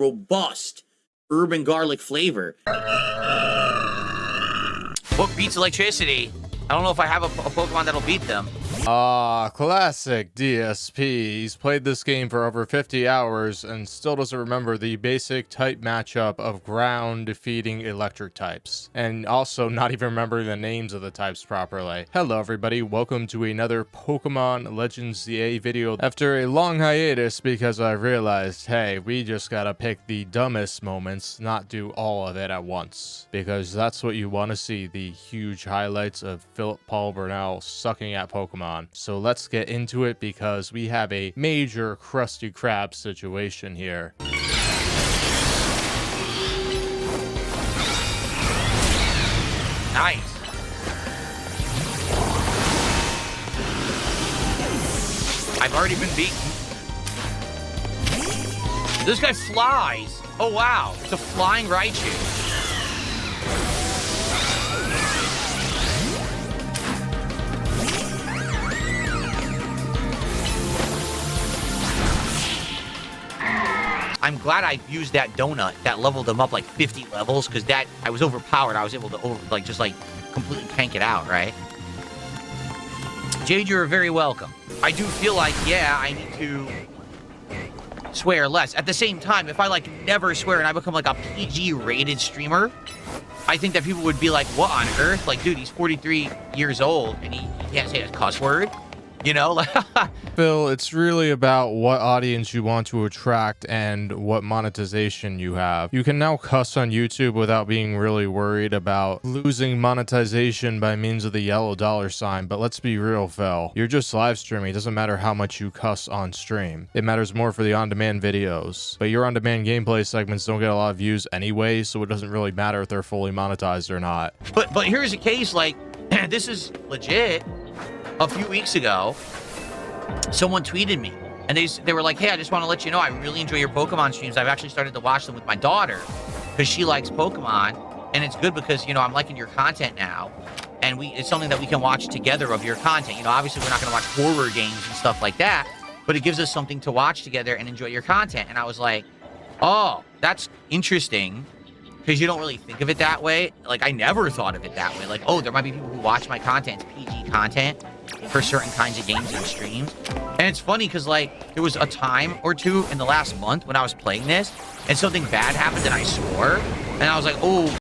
robust urban garlic flavor. What beats electricity? I don't know if I have a Pokemon that'll beat them. Classic DSP. He's played this game for over 50 hours and still doesn't remember the basic type matchup of ground defeating electric types. And also not even remembering the names of the types properly. Hello everybody, welcome to another Pokémon Legends ZA video. After a long hiatus because I realized, hey, we just gotta pick the dumbest moments, not do all of it at once. Because that's what you want to see, the huge highlights of Philip Paul Burnell sucking at Pokemon. So let's get into it because we have a major Krusty Krab situation here. Nice. I've already been beaten. This guy flies. Oh wow, it's a flying Raichu. I'm glad I used that donut that leveled them up like 50 levels, because that I was overpowered. I was able to just completely tank it out, right? Jade, you're very welcome. I do feel like, yeah, I need to swear less. At the same time, if I never swear and I become like a PG rated streamer, I think that people would be like, what on earth? Like, dude, he's 43 years old and he can't say a cuss word. You know? Phil, it's really about what audience you want to attract and what monetization you have. You can now cuss on YouTube without being really worried about losing monetization by means of the yellow $sign, but let's be real, Phil. You're just live streaming. It doesn't matter how much you cuss on stream. It matters more for the on-demand videos. But your on-demand gameplay segments don't get a lot of views anyway, so it doesn't really matter if they're fully monetized or not. But here's a case, this is legit. A few weeks ago, someone tweeted me, and they were like, hey, I just want to let you know I really enjoy your Pokemon streams. I've actually started to watch them with my daughter because she likes Pokemon, and it's good because, you know, I'm liking your content now, and it's something that we can watch together of your content. You know, obviously we're not going to watch horror games and stuff like that, but it gives us something to watch together and enjoy your content. And I was like, oh, that's interesting, because you don't really think of it that way. Like, I never thought of it that way. Like, oh, there might be people who watch my content, it's PG content for certain kinds of games and streams. And it's funny because there was a time or two in the last month when I was playing this and something bad happened and I swore, and I was like, oh,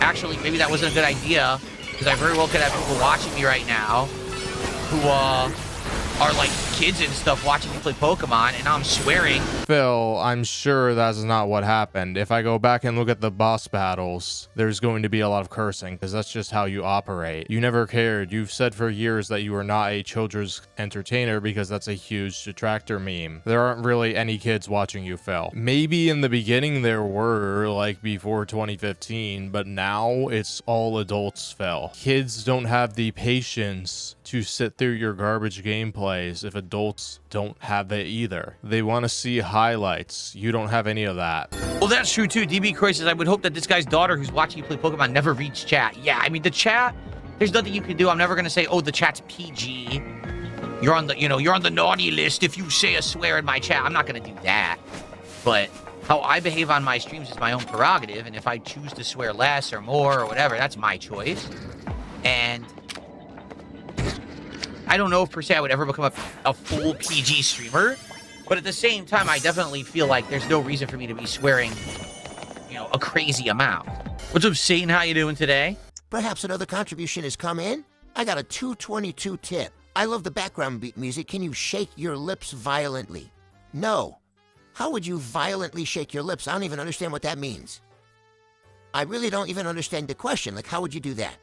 actually maybe that wasn't a good idea, because I very well could have people watching me right now who are kids and stuff watching me play Pokemon, and I'm swearing. Phil, I'm sure that's not what happened. If I go back and look at the boss battles, there's going to be a lot of cursing, because that's just how you operate. You never cared. You've said for years that you are not a children's entertainer because that's a huge detractor meme. There aren't really any kids watching you, Phil. Maybe in the beginning there were, before 2015, but now it's all adults, Phil. Kids don't have the patience to sit through your garbage gameplays if adults don't have it either. They want to see highlights. You don't have any of that. Well, that's true too. DB Croy says, I would hope that this guy's daughter who's watching you play Pokemon never reads chat. Yeah, I mean, the chat, there's nothing you can do. I'm never going to say, oh, the chat's PG. You're on the naughty list if you say a swear in my chat. I'm not going to do that. But how I behave on my streams is my own prerogative. And if I choose to swear less or more or whatever, that's my choice. And I don't know if per se I would ever become a full PG streamer, but at the same time, I definitely feel like there's no reason for me to be swearing, a crazy amount. What's up, Satan? How you doing today? Perhaps another contribution has come in. I got a 222 tip. I love the background beat music. Can you shake your lips violently? No. How would you violently shake your lips? I don't even understand what that means. I really don't even understand the question. How would you do that?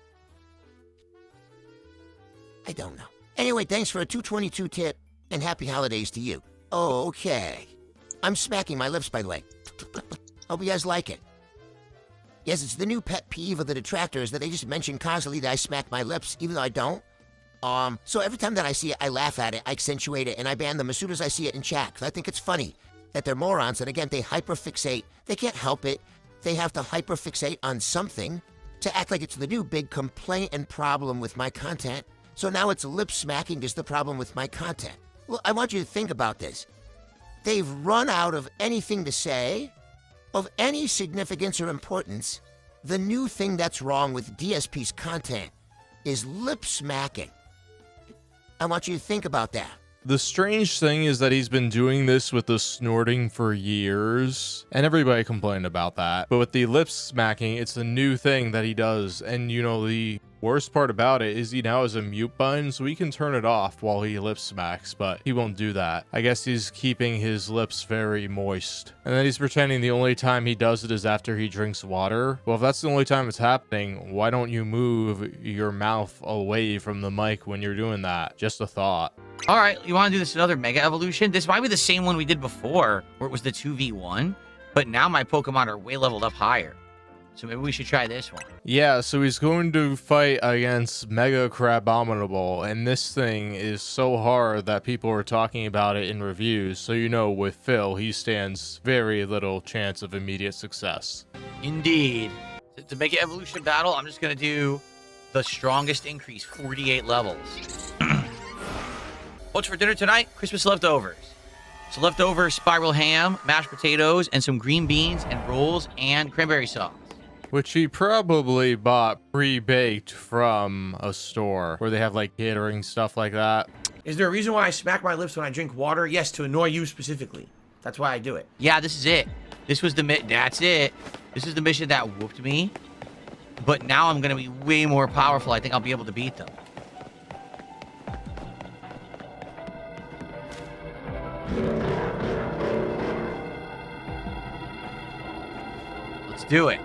I don't know. Anyway, thanks for a 222 tip, and happy holidays to you. Okay. I'm smacking my lips, by the way. Hope you guys like it. Yes, it's the new pet peeve of the detractors that they just mention constantly that I smack my lips, even though I don't. So every time that I see it, I laugh at it, I accentuate it, and I ban them as soon as I see it in chat, because I think it's funny that they're morons, and again, they hyperfixate. They can't help it. They have to hyperfixate on something to act like it's the new big complaint and problem with my content. So now it's lip smacking is the problem with my content. Well, I want you to think about this. they've run out of anything to say of any significance or importance. The new thing that's wrong with DSP's content is lip smacking. I want you to think about that. The strange thing is that he's been doing this with the snorting for years, and everybody complained about that. But with the lip smacking, it's a new thing that he does, and you know, the worst part about it is he now has a mute button, so he can turn it off while he lip smacks, but he won't do that. I guess he's keeping his lips very moist. And then he's pretending the only time he does it is after he drinks water. Well, if that's the only time it's happening, why don't you move your mouth away from the mic when you're doing that? Just a thought. All right, you want to do this another Mega Evolution? This might be the same one we did before, where it was the 2v1, but now my Pokemon are way leveled up higher. So maybe we should try this one. Yeah, so he's going to fight against Mega Crabominable, and this thing is so hard that people are talking about it in reviews. So you know, with Phil, he stands very little chance of immediate success. Indeed. To make an evolution battle, I'm just going to do the strongest increase, 48 levels. What's for dinner tonight? Christmas leftovers. So leftover spiral ham, mashed potatoes, and some green beans and rolls and cranberry sauce. Which he probably bought pre-baked from a store where they have like catering stuff like that. Is there a reason why I smack my lips when I drink water? Yes, to annoy you specifically. That's why I do it. Yeah, this is it. This was the that's it. This is the mission that whooped me. But now I'm going to be way more powerful. I think I'll be able to beat them. Let's do it.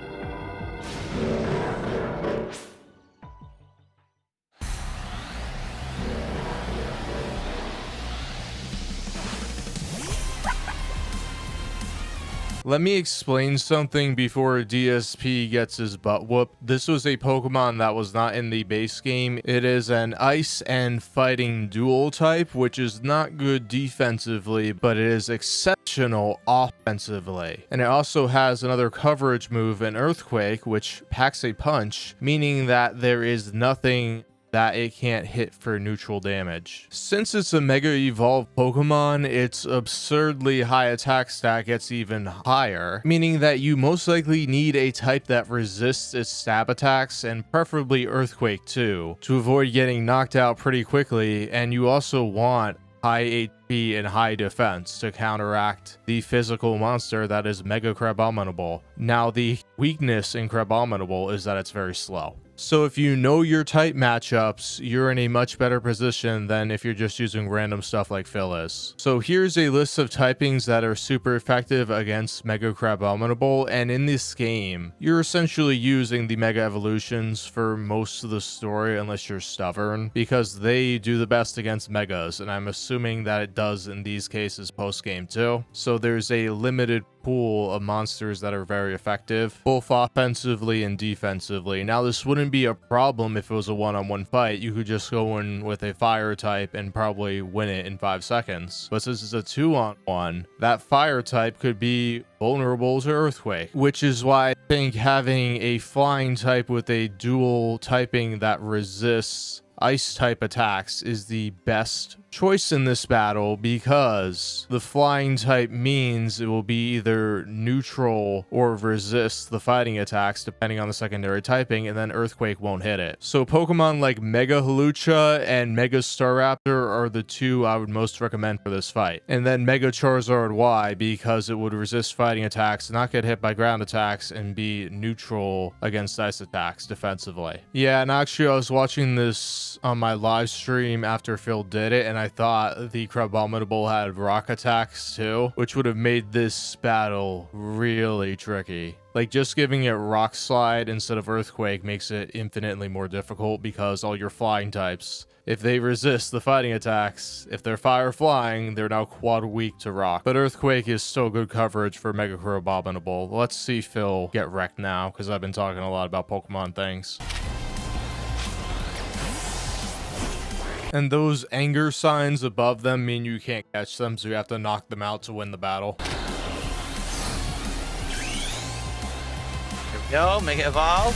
Let me explain something before DSP gets his butt whooped. This was a Pokemon that was not in the base game. It is an ice and fighting dual type, which is not good defensively, but it is exceptional offensively. And it also has another coverage move, an Earthquake, which packs a punch, meaning that there is nothing that it can't hit for neutral damage. Since it's a Mega Evolved Pokemon, its absurdly high attack stat gets even higher, meaning that you most likely need a type that resists its stab attacks, and preferably Earthquake too, to avoid getting knocked out pretty quickly, and you also want high HP and high defense to counteract the physical monster that is Mega Crabominable. Now, the weakness in Crabominable is that it's very slow. So if you know your type matchups, you're in a much better position than if you're just using random stuff like Phil is. So here's a list of typings that are super effective against Mega Crabominable, and in this game, you're essentially using the Mega Evolutions for most of the story unless you're stubborn, because they do the best against Megas, and I'm assuming that it does in these cases post-game too. So there's a limited pool of monsters that are very effective, both offensively and defensively. Now, this wouldn't be a problem if it was a one-on-one fight. You could just go in with a fire type and probably win it in 5 seconds. But since it's a 2-on-1, that fire type could be vulnerable to Earthquake, which is why I think having a flying type with a dual typing that resists ice type attacks is the best choice in this battle, because the flying type means it will be either neutral or resist the fighting attacks depending on the secondary typing, and then Earthquake won't hit it. So Pokemon like Mega Hawlucha and Mega Staraptor are the two I would most recommend for this fight. And then Mega Charizard Y, because it would resist fighting attacks, not get hit by ground attacks, and be neutral against ice attacks defensively. Yeah, and actually I was watching this on my live stream after Phil did it, and I thought the Crabominable had rock attacks too, which would have made this battle really tricky. Like, just giving it Rock Slide instead of Earthquake makes it infinitely more difficult, because all your flying types, if they resist the fighting attacks, if they're fire flying, they're now quad weak to rock. But Earthquake is still good coverage for Mega Crabominable. Let's see Phil get wrecked now, because I've been talking a lot about Pokemon things. And those anger signs above them mean you can't catch them, so you have to knock them out to win the battle. Here we go, Mega Evolve.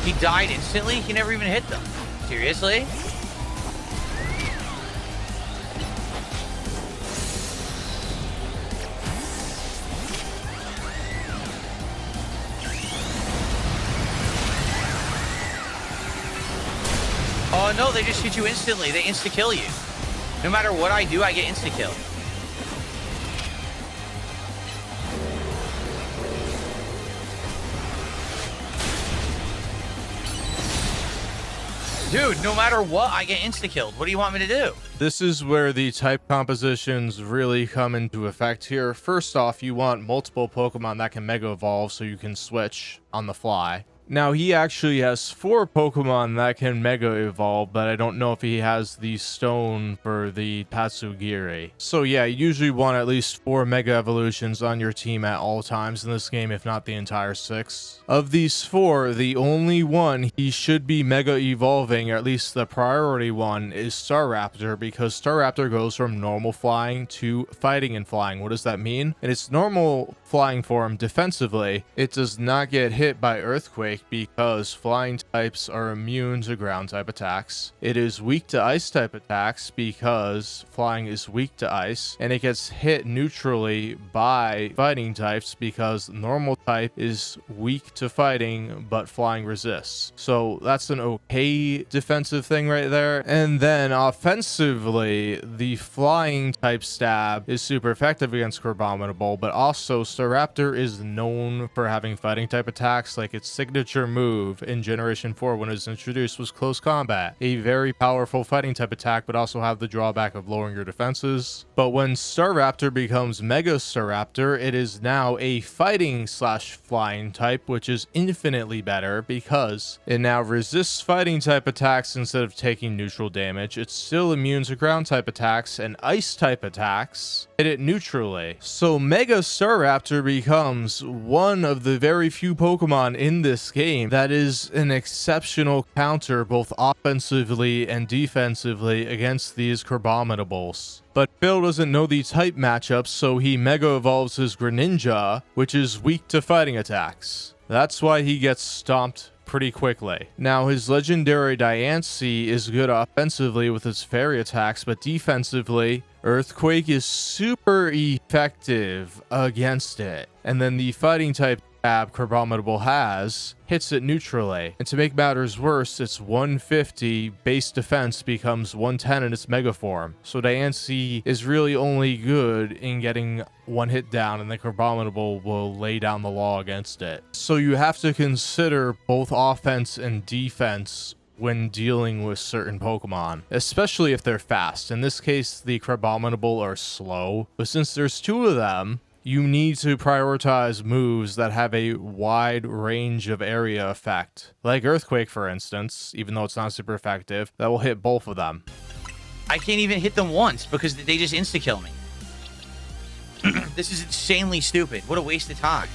He died instantly? He never even hit them. Seriously? Oh no, they just hit you instantly. They insta-kill you. No matter what I do, I get insta-killed. Dude, no matter what, I get insta-killed. What do you want me to do? This is where the type compositions really come into effect here. First off, you want multiple Pokemon that can Mega Evolve so you can switch on the fly. Now, he actually has 4 Pokemon that can Mega Evolve, but I don't know if he has the stone for the Tatsugiri. So yeah, you usually want at least 4 Mega Evolutions on your team at all times in this game, if not the entire 6. Of these 4, the only one he should be Mega Evolving, or at least the priority one, is Staraptor, because Staraptor goes from normal flying to fighting and flying. What does that mean? In its normal flying form, defensively, it does not get hit by Earthquake, because flying types are immune to ground type attacks. It is weak to ice type attacks because flying is weak to ice, and it gets hit neutrally by fighting types because normal type is weak to fighting but flying resists. So that's an okay defensive thing right there. And then offensively, the flying type stab is super effective against Crabominable, but also Staraptor is known for having fighting type attacks. Like its signature move in Generation 4 when it was introduced was Close Combat, a very powerful fighting type attack, but also have the drawback of lowering your defenses. But when Staraptor becomes Mega Staraptor, it is now a fighting slash flying type, which is infinitely better because it now resists fighting type attacks instead of taking neutral damage. It's still immune to ground type attacks, and ice type attacks hit it neutrally. So Mega Staraptor becomes one of the very few Pokemon in this game that is an exceptional counter both offensively and defensively against these Crabominables. But Phil doesn't know the type matchups, so he Mega Evolves his Greninja, which is weak to fighting attacks. That's why he gets stomped pretty quickly. Now, his legendary Diancie is good offensively with its fairy attacks, but defensively, Earthquake is super effective against it. And then the fighting type stab Crabominable has hits it neutrally. And to make matters worse, its 150 base defense becomes 110 in its mega form. So Diancie is really only good in getting one hit down, and the Crabominable will lay down the law against it. So you have to consider both offense and defense when dealing with certain Pokemon, especially if they're fast. In this case, the Crabominable are slow, but since there's 2 of them, you need to prioritize moves that have a wide range of area effect. Like Earthquake, for instance, even though it's not super effective, that will hit both of them. I can't even hit them once because they just insta-kill me. This is insanely stupid. What a waste of time.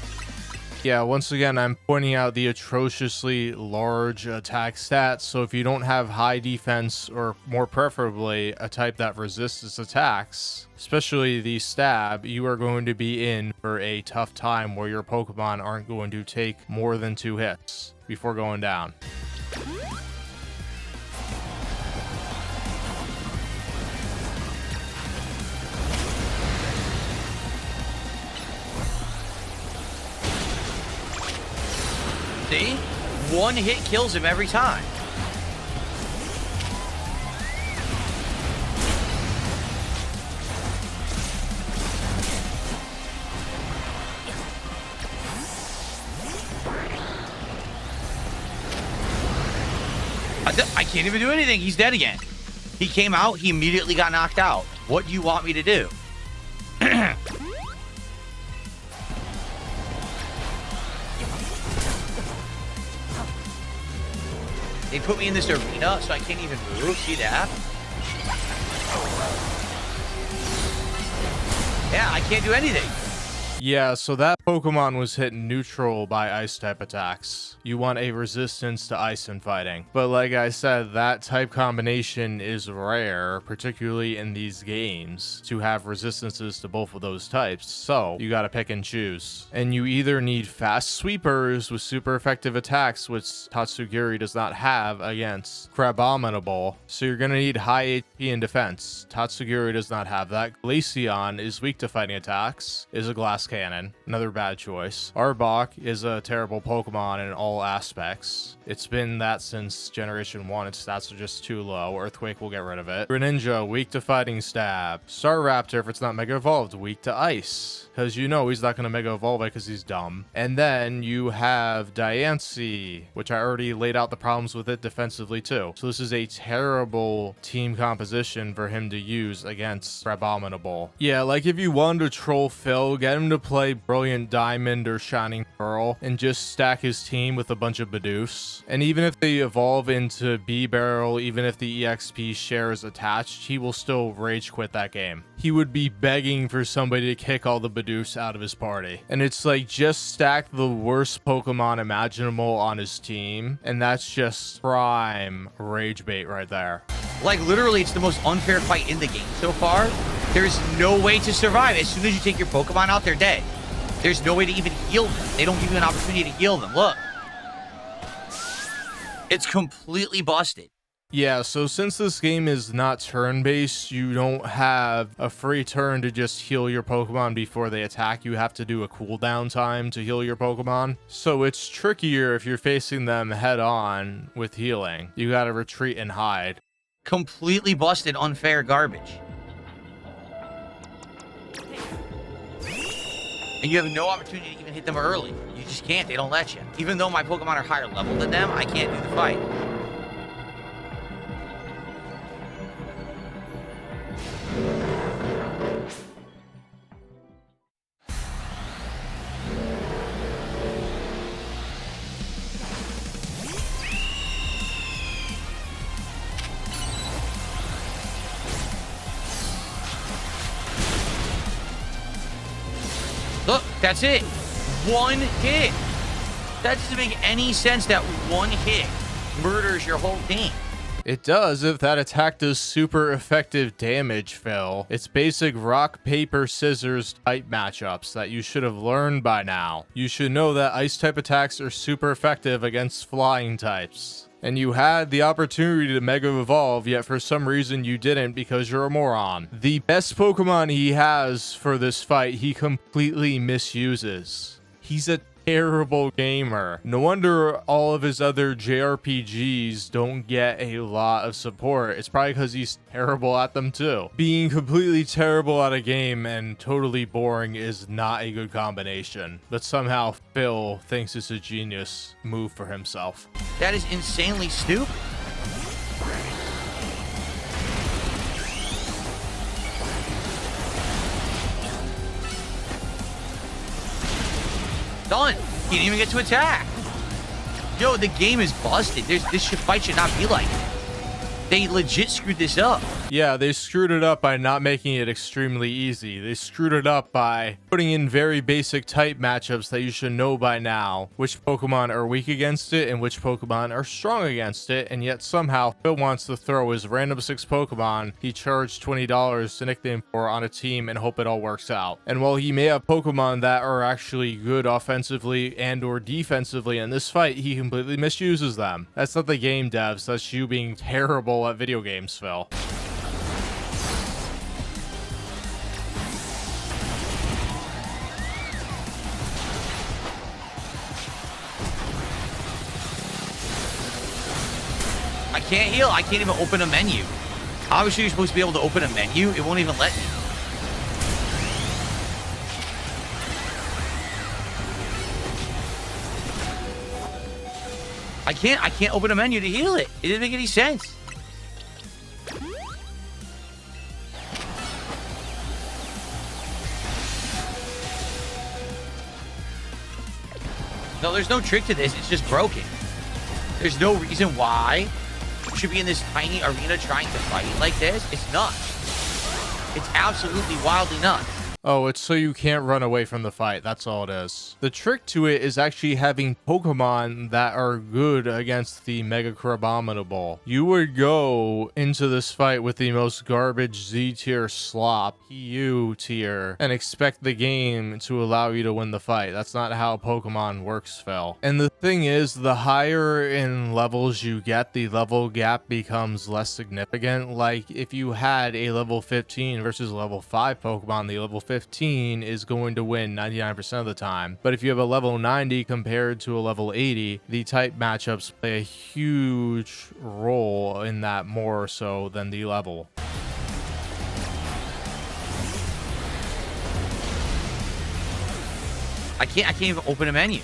Yeah, once again, I'm pointing out the atrociously large attack stats, so if you don't have high defense, or more preferably a type that resists its attacks, especially the stab, you are going to be in for a tough time where your Pokemon aren't going to take more than 2 hits before going down. See? 1 hit kills him every time. I can't even do anything. He's dead again. He came out, he immediately got knocked out. What do you want me to do? They put me in this arena, so I can't even move. See that? Yeah, I can't do anything. Yeah, so that Pokemon was hit neutral by ice type attacks. You want a resistance to ice in fighting. But like I said, that type combination is rare, particularly in these games, to have resistances to both of those types. So you gotta pick and choose. And you either need fast sweepers with super effective attacks, which Tatsugiri does not have against Crabominable. So you're gonna need high HP and defense. Tatsugiri does not have that. Glaceon is weak to fighting attacks, is a glass cannon, another bad choice. Arbok is a terrible Pokemon in all aspects. It's been that since Generation 1, its stats are just too low. Earthquake will get rid of it. Greninja, weak to fighting stab. Staraptor, if it's not Mega Evolved, weak to ice. Because you know he's not going to Mega Evolve it because he's dumb. And then you have Diancie, which I already laid out the problems with it defensively too. So this is a terrible team composition for him to use against Crabominable. Yeah, like if you wanted to troll Phil, get him to play Brilliant Diamond or Shining Pearl and just stack his team with a bunch of Bidoofs. And even if they evolve into B-Barrel, even if the EXP share is attached, he will still rage quit that game. He would be begging for somebody to kick all the Bidoofs out of his party. And it's like, just stack the worst Pokemon imaginable on his team, and that's just prime rage bait right there. Like, literally, it's the most unfair fight in the game so far. There's no way to survive. As soon as you take your Pokemon out, they're dead. There's no way to even heal them. They don't give you an opportunity to heal them. Look. It's completely busted. Yeah, so since this game is not turn-based, you don't have a free turn to just heal your Pokemon before they attack. You have to do a cooldown time to heal your Pokemon. So it's trickier if you're facing them head-on with healing. You gotta retreat and hide. Completely busted, unfair garbage. And you have no opportunity to even hit them early. You just can't. They don't let you. Even though my Pokemon are higher level than them, I can't do the fight. Look, that's it. One hit. That doesn't make any sense that one hit murders your whole team. It does if that attack does super effective damage, Phil. It's basic rock, paper, scissors type matchups that you should have learned by now. You should know that ice type attacks are super effective against flying types. And you had the opportunity to Mega Evolve, yet for some reason you didn't because you're a moron. The best Pokemon he has for this fight, he completely misuses. He's a terrible gamer. No wonder all of his other JRPGs don't get a lot of support. It's probably because he's terrible at them too. Being completely terrible at a game and totally boring is not a good combination. But somehow Phil thinks it's a genius move for himself. That is insanely stupid. Done. He didn't even get to attack. Yo, the game is busted. This fight should not be like it. They legit screwed this up. Yeah, they screwed it up by not making it extremely easy. They screwed it up by putting in very basic type matchups that you should know by now. Which Pokemon are weak against it and which Pokemon are strong against it. And yet somehow Phil wants to throw his random 6 Pokemon he charged $20 to nickname for on a team and hope it all works out. And while he may have Pokemon that are actually good offensively and or defensively in this fight, he completely misuses them. That's not the game devs, that's you being terrible at video games, Phil. I can't heal. I can't even open a menu. Obviously, you're supposed to be able to open a menu. It won't even let me. I can't open a menu to heal it. It didn't make any sense. No, there's no trick to this. It's just broken. There's no reason why you should be in this tiny arena trying to fight like this. It's nuts. It's absolutely wildly nuts. Oh, it's so you can't run away from the fight. That's all it is. The trick to it is actually having Pokemon that are good against the Mega Crabominable. You would go into this fight with the most garbage Z tier slop, PU tier, and expect the game to allow you to win the fight. That's not how Pokemon works, Phil. And the thing is, the higher in levels you get, the level gap becomes less significant. Like, if you had a level 15 versus level 5 Pokemon, the level 15 is going to win 99% of the time. But if you have a level 90 compared to a level 80, the type matchups play a huge role in that, more so than the level. I can't even open a menu.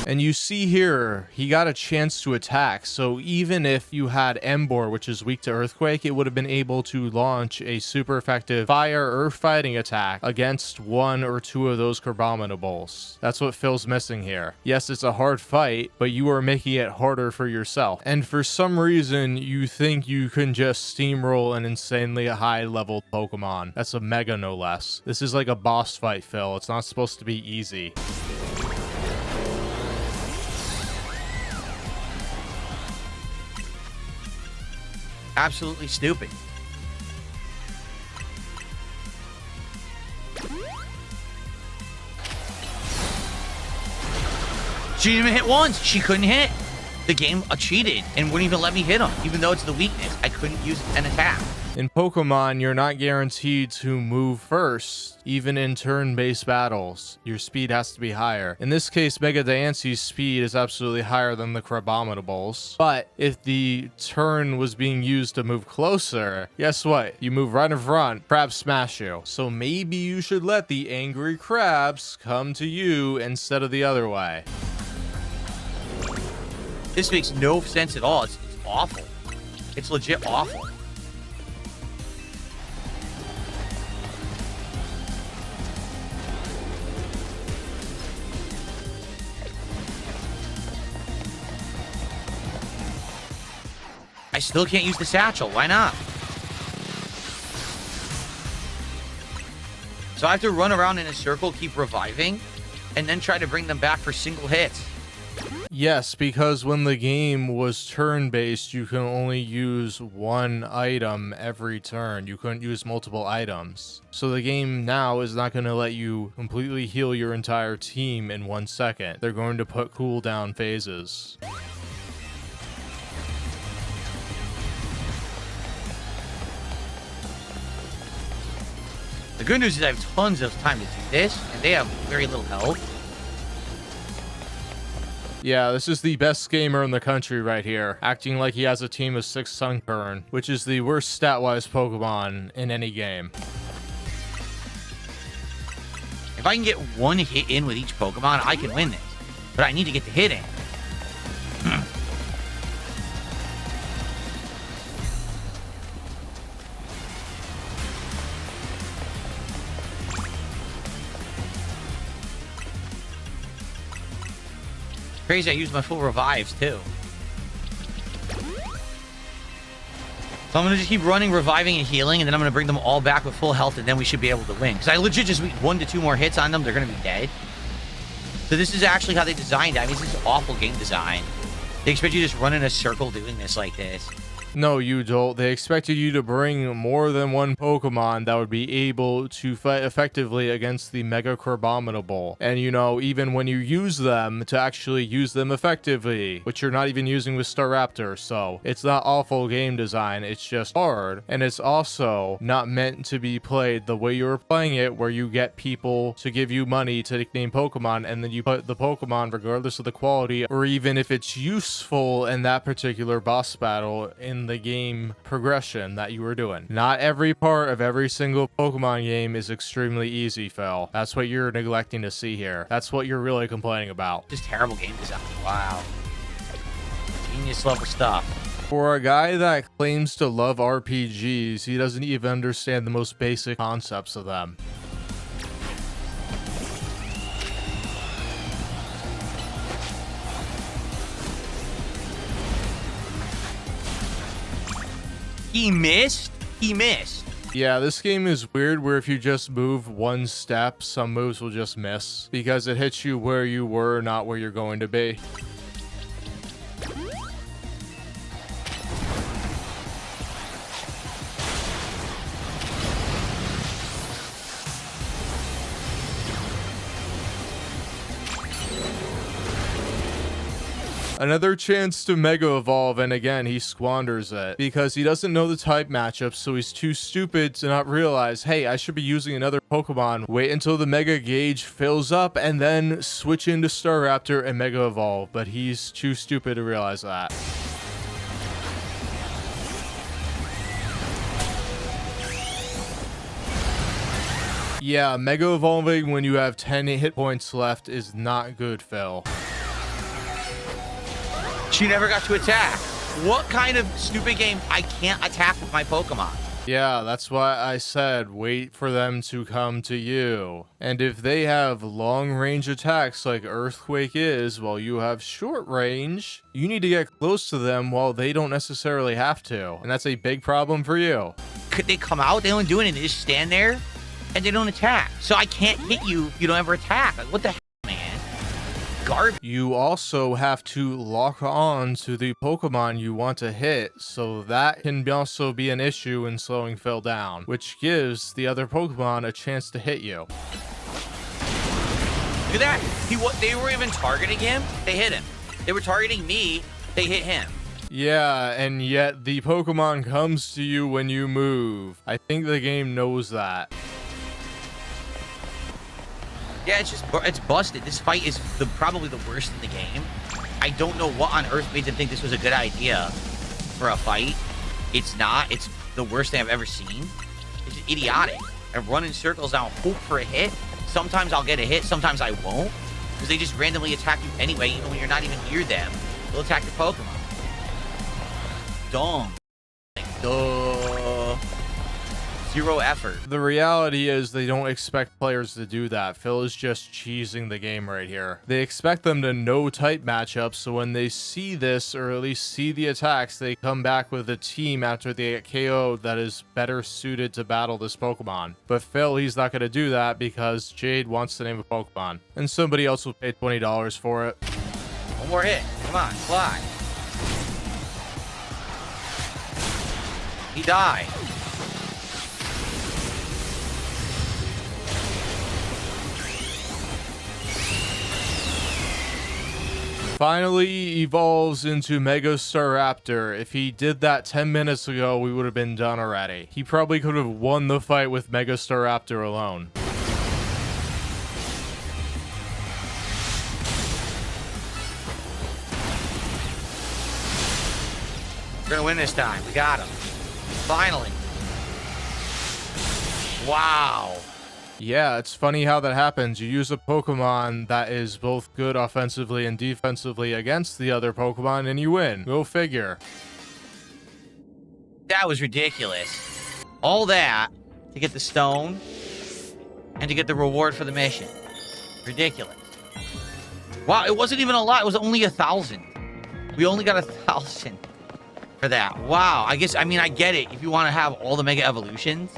And you see here, he got a chance to attack. So even if you had Emboar, which is weak to Earthquake, it would have been able to launch a super effective fire or fighting attack against one or two of those Crabominables. That's what Phil's missing here. Yes, it's a hard fight, but you are making it harder for yourself. And for some reason, you think you can just steamroll an insanely high-level Pokemon. That's a Mega, no less. This is like a boss fight, Phil. It's not supposed to be easy. Absolutely stupid. She didn't even hit once. She couldn't hit. The game cheated and wouldn't even let me hit him, even though it's the weakness. I couldn't use an attack. In Pokemon, you're not guaranteed to move first, even in turn-based battles. Your speed has to be higher. In this case, Mega Diancie's speed is absolutely higher than the Crabominables. But if the turn was being used to move closer, guess what? You move right in front, crabs smash you. So maybe you should let the angry crabs come to you instead of the other way. This makes no sense at all. It's awful. It's legit awful. I still can't use the satchel. Why not? So I have to run around in a circle, keep reviving, and then try to bring them back for single hits. Yes, because when the game was turn-based, you can only use one item every turn. You couldn't use multiple items. So the game now is not going to let you completely heal your entire team in 1 second. They're going to put cooldown phases. The good news is I have tons of time to do this, and they have very little health. Yeah, this is the best gamer in the country right here, acting like he has a team of 6 Sunkern, which is the worst stat-wise Pokemon in any game. If I can get one hit in with each Pokemon, I can win this. But I need to get the hit in. Crazy, I used my full revives too. So I'm gonna just keep running, reviving, and healing, and then I'm gonna bring them all back with full health, and then we should be able to win. Because I legit just need 1 to 2 more hits on them, they're gonna be dead. So this is actually how they designed it. I mean, this is awful game design. They expect you to just run in a circle doing this like this. No, you don't. They expected you to bring more than one Pokemon that would be able to fight effectively against the Mega Crabominable. And you know, even when you use them, to actually use them effectively, which you're not even using with Staraptor. So it's not awful game design, it's just hard. And it's also not meant to be played the way you were playing it, where you get people to give you money to nickname Pokemon, and then you put the Pokemon, regardless of the quality, or even if it's useful in that particular boss battle, in the game progression that you were doing. Not every part of every single Pokemon game is extremely easy, Phil. That's what you're neglecting to see here. That's what you're really complaining about. Just terrible game design. Wow. Genius level stuff. For a guy that claims to love RPGs, he doesn't even understand the most basic concepts of them. He missed? He missed. Yeah, this game is weird where if you just move one step, some moves will just miss because it hits you where you were, not where you're going to be. Another chance to Mega Evolve, and again, he squanders it because he doesn't know the type matchup, so he's too stupid to not realize, hey, I should be using another Pokemon. Wait until the Mega Gauge fills up and then switch into Staraptor and Mega Evolve, but he's too stupid to realize that. Yeah, Mega Evolving when you have 10 hit points left is not good, Phil. She never got to attack. What kind of stupid game? I can't attack with my Pokemon. Yeah, that's why I said wait for them to come to you. And if they have long range attacks like Earthquake is, while you have short range, you need to get close to them while they don't necessarily have to. And that's a big problem for you. Could they come out? They don't do anything. They just stand there and they don't attack. So I can't hit you if you don't ever attack. Like, what the hell, man? Garbage. You also have to lock on to the Pokemon you want to hit, so that can also be an issue in slowing Phil down, which gives the other Pokemon a chance to hit you. Look at that. They were even targeting him. They hit him. They were targeting me. They hit him. Yeah, and yet the Pokemon comes to you when you move. I think the game knows that. Yeah, it's busted. This fight is probably the worst in the game. I don't know what on earth made them think this was a good idea for a fight. It's not. It's the worst thing I've ever seen. It's just idiotic. I run in circles now, hope for a hit. Sometimes I'll get a hit, sometimes I won't. Because they just randomly attack you anyway, even when you're not even near them. They'll attack your Pokemon. Dumb. Like, duh. Zero effort. The reality is they don't expect players to do that. Phil is just cheesing the game right here. They expect them to know type matchups, so when they see this, or at least see the attacks, they come back with a team after they get KO'd that is better suited to battle this Pokemon. But Phil, he's not going to do that because Jade wants to name a Pokemon. And somebody else will pay $20 for it. One more hit. Come on, fly. He died. Finally evolves into Mega Staraptor. If he did that 10 minutes ago, we would have been done already. He probably could have won the fight with Mega Staraptor alone. We're gonna win this time. We got him. Finally. Wow. Yeah, it's funny how that happens. You use a Pokemon that is both good offensively and defensively against the other Pokemon and you win. Go figure. That was ridiculous. All that to get the stone and to get the reward for the mission. Ridiculous. Wow, it wasn't even a lot. It was only 1,000. We only got 1,000 for that. Wow. I get it. If you want to have all the Mega Evolutions,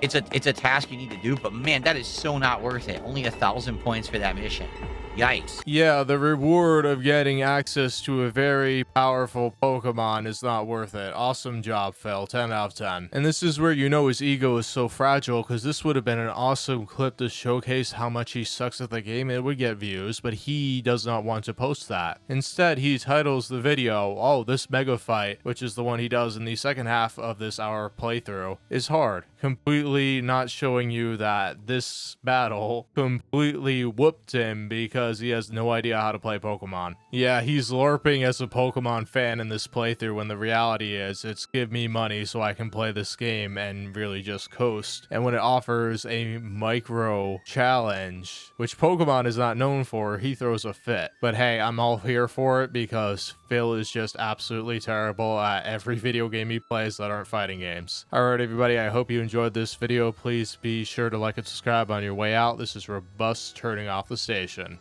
it's a task you need to do, but man, that is so not worth it. Only 1,000 points for that mission. Yikes. Yeah, the reward of getting access to a very powerful Pokemon is not worth it. Awesome job, Phil. 10 out of 10. And this is where you know his ego is so fragile, because this would have been an awesome clip to showcase how much he sucks at the game. It would get views, but he does not want to post that. Instead, he titles the video, "Oh, this mega fight," which is the one he does in the second half of this hour playthrough, is hard. Completely not showing you that this battle completely whooped him because he has no idea how to play Pokemon. Yeah, he's LARPing as a Pokemon fan in this playthrough when the reality is it's give me money so I can play this game and really just coast. And when it offers a micro challenge, which Pokemon is not known for, he throws a fit. But hey, I'm all here for it because Phil is just absolutely terrible at every video game he plays that aren't fighting games. Alright everybody, I hope you enjoyed this video. Please be sure to like and subscribe on your way out. This is Robust turning off the station.